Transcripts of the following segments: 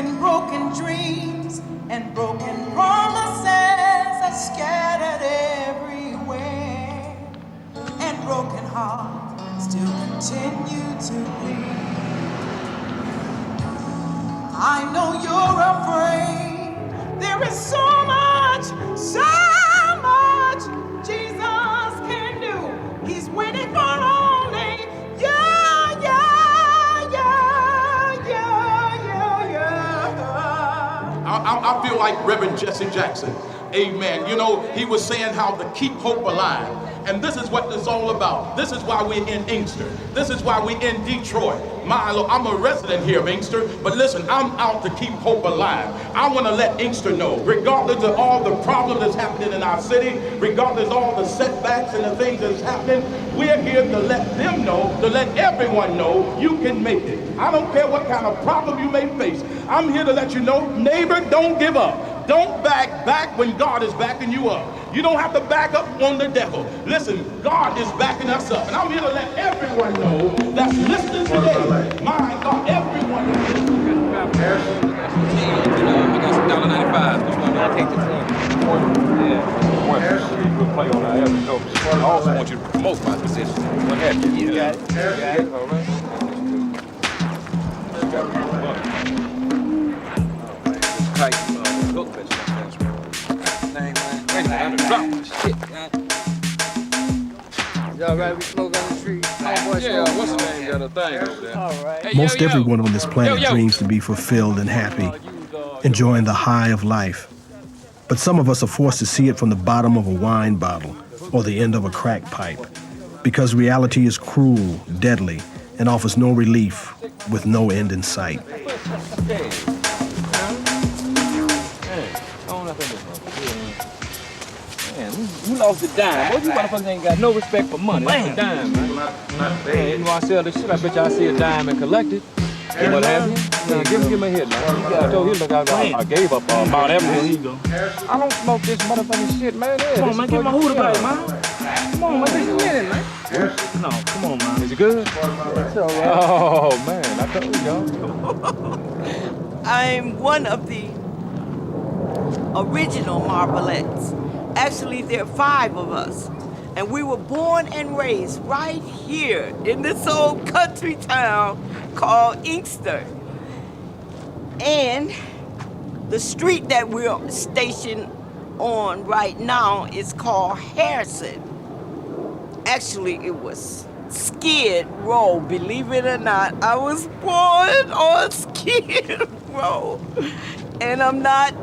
when broken dreams and broken promises are scattered everywhere, and broken hearts still continue to bleed. I know you're afraid. There is so much Jesus can do. He's waiting for only you. I feel like Reverend Jesse Jackson. Amen. You know, he was saying how to keep hope alive. And this is what it's all about. This is why we're in Inkster. This is why we're in Detroit. I'm a resident here of Inkster, but listen, I'm out to keep hope alive. I want to let Inkster know, regardless of all the problems that's happening in our city, regardless of all the setbacks and the things that's happening, we're here to let them know, to let everyone know you can make it. I don't care what kind of problem you may face. I'm here to let you know, neighbor, don't give up. Don't back when God is backing you up. You don't have to back up on the devil. Listen, God is backing us up. And I'm here to let everyone know that's listening today. My God, everyone is listening. I got some $1.95. Which one do I take this one? Yeah. One. We'll play on our episode. I also want you to promote my position. What have you? You got it. You got it. All right. Tight. Look, bitch. Y'all right? We smoke on the street. Yeah, what's the name? Got a thing over there. All right. Hey, Most everyone on this planet dreams to be fulfilled and happy, enjoying the high of life. But some of us are forced to see it from the bottom of a wine bottle or the end of a crack pipe, because reality is cruel, deadly, and offers no relief with no end in sight. You lost a dime. Boy, you motherfuckers ain't got no respect for money. That's a dime, man. Man, you know I sell this shit, I bet y'all see a dime and collect it. And what have you? Yeah, give me a hit, man. I told you, look, I gave up about everything. Here you go. I don't smoke this motherfucking shit, man. Come on, man, get my hooter back, man. Come on, man, take a minute, man. No, come on, man. Is it good? It's all right. Oh, man, I told you. I'm one of the original Marvelettes. Actually, there are 5 of us, and we were born and raised right here in this old country town called Inkster. And the street that we're stationed on right now is called Harrison. Actually, it was Skid Row, believe it or not. I was born on Skid Row, and I'm not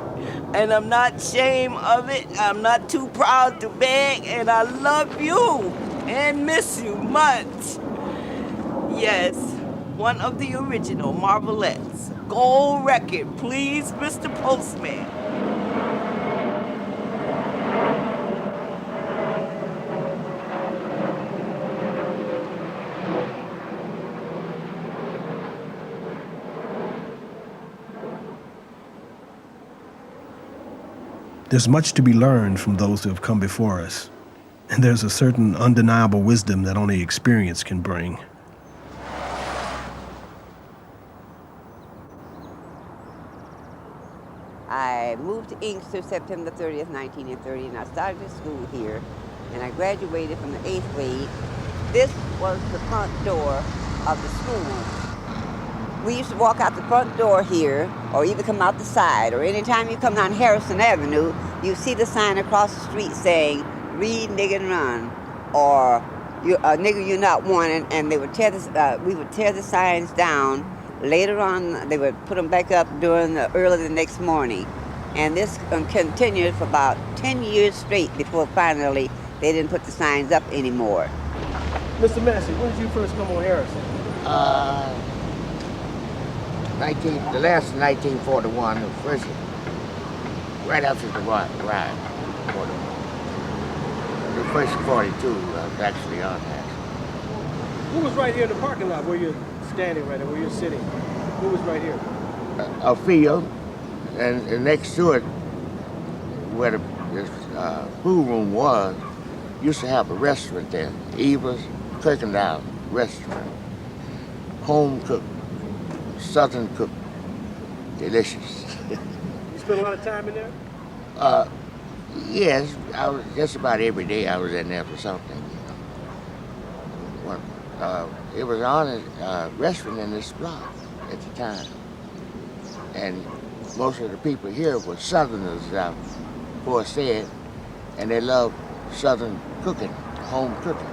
ashamed of it. I'm not too proud to beg, and I love you and miss you much. Yes, one of the original Marvelettes. Gold record, please, Mr. Postman. There's much to be learned from those who have come before us, and there's a certain undeniable wisdom that only experience can bring. I moved to Inkster September 30th, 1930, and I started school here, and I graduated from the 8th grade. This was the front door of the school. We used to walk out the front door here, or even come out the side, or anytime you come down Harrison Avenue, you see the sign across the street saying, "Read, nigga, and run," or "Nigga, you're not one," and they would we would tear the signs down. Later on, they would put them back up early the next morning. And this continued for about 10 years straight before finally they didn't put the signs up anymore. Mr. Massey, when did you first come on Harrison? The last 1941, the first, right after the ride. The first 42 was actually on that. Who was right here in the parking lot where you're standing right there, where you're sitting? Who was right here? A field, and next to it, where the food room was, used to have a restaurant there, Eva's Cooking Down Restaurant. Home cooked, Southern cooked delicious. You spend a lot of time in there? Yes, I was just about every day I was in there for something. It was on a restaurant in this block at the time. And most of the people here were Southerners, said, and they loved Southern cooking, home cooking.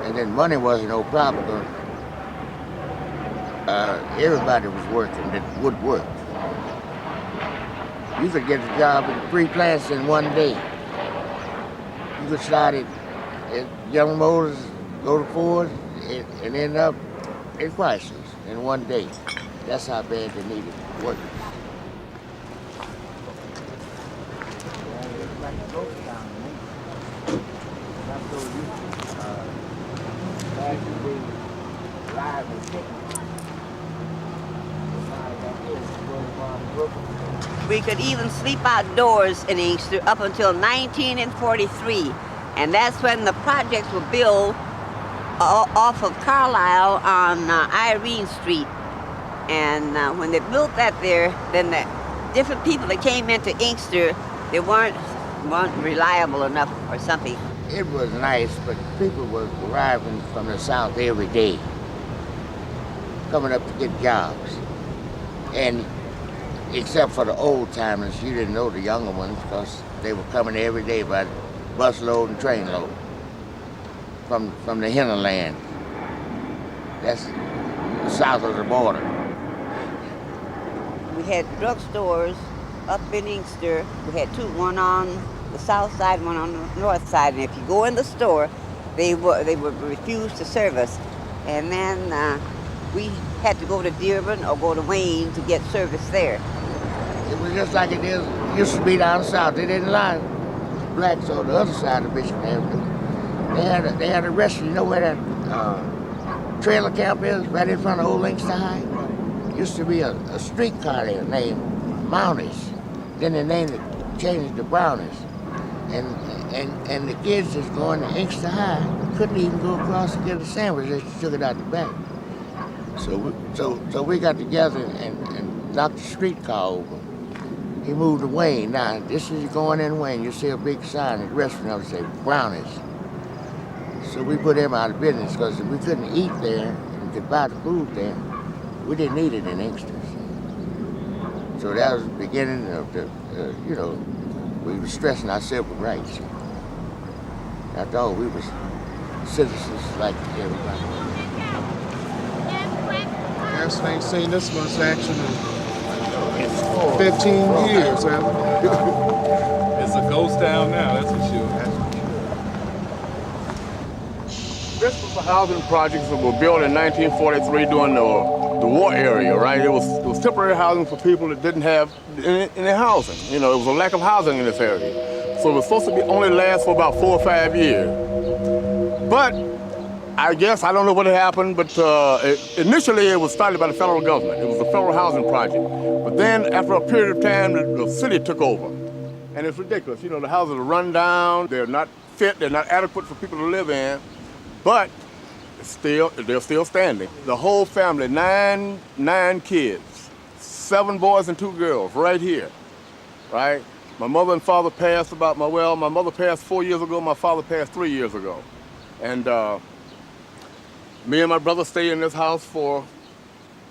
And then money wasn't no problem, but everybody was working that would work. You could get a job in 3 plants in one day. You could start at Young Motors, go to Ford, and end up in Chrysler's in one day. That's how bad they needed workers. We could even sleep outdoors in Inkster up until 1943. And that's when the projects were built off of Carlisle on Irene Street. And when they built that there, then the different people that came into Inkster, they weren't reliable enough or something. It was nice, but people were arriving from the South every day, coming up to get jobs. And except for the old timers, you didn't know the younger ones because they were coming every day by busload and train load from the hinterland. That's south of the border. We had drugstores up in Inkster. We had 2, one on the south side, one on the north side. And if you go in the store, they would refuse to serve us. And then we had to go to Dearborn or go to Wayne to get service there. It was just like it used to be down south. They didn't like blacks on the other side of Michigan Avenue. They had a restaurant. You know where that trailer camp is, right in front of Old Inkster High? Used to be a streetcar there named Mounties. Then they changed it to Brownies. And the kids that's going to Inkster High couldn't even go across to get a sandwich. They took it out the back. So we got together and knocked the streetcar over. He moved to Wayne. Now, this is going in Wayne. You see a big sign at the restaurant that say Brownies. So we put him out of business because if we couldn't eat there and could buy the food there, we didn't need it in Inkster. So that was the beginning of the, we were stressing our civil rights. After all, we were citizens like everybody. Yes, I ain't seen this much action in 15 years, man. It's a ghost town now, that's for sure. This was the housing projects that were built in 1943 during the war area, right? It was temporary housing for people that didn't have any housing. You know, it was a lack of housing in this area. So it was supposed to be only last for about 4 or 5 years. But I guess, I don't know what happened, but initially it was started by the federal government. It was a federal housing project. But then after a period of time, the city took over. And it's ridiculous. You know, the houses are run down, they're not fit, they're not adequate for people to live in, but they're still standing. The whole family, nine kids, 7 boys and 2 girls right here, right? My mother and father passed my mother passed 4 years ago, my father passed 3 years ago. And me and my brother stayed in this house for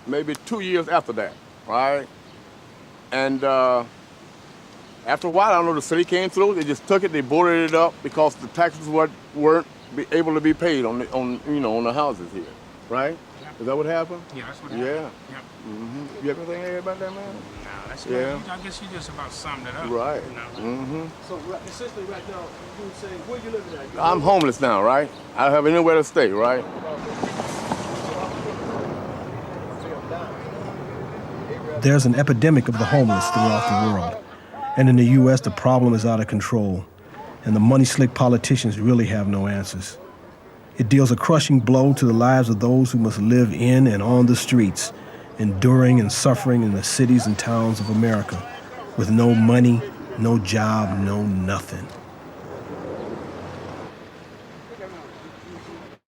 maybe 2 years after that, right? And after a while, I don't know, the city came through, they just took it, they boarded it up because the taxes weren't able to be paid on the houses here, right? Yep. Is that what happened? Yeah, that's what happened. Yeah. Yep. Mm-hmm. You have anything to add about that, man? No, that's Yeah. I guess you just about summed it up. Right. You know? Mm-hmm. So essentially right now, you would say, where you living at? I'm homeless now, right? I don't have anywhere to stay, right? There's an epidemic of the homeless throughout the world. And in the U.S., the problem is out of control. And the money-slick politicians really have no answers. It deals a crushing blow to the lives of those who must live in and on the streets, enduring and suffering in the cities and towns of America, with no money, no job, no nothing.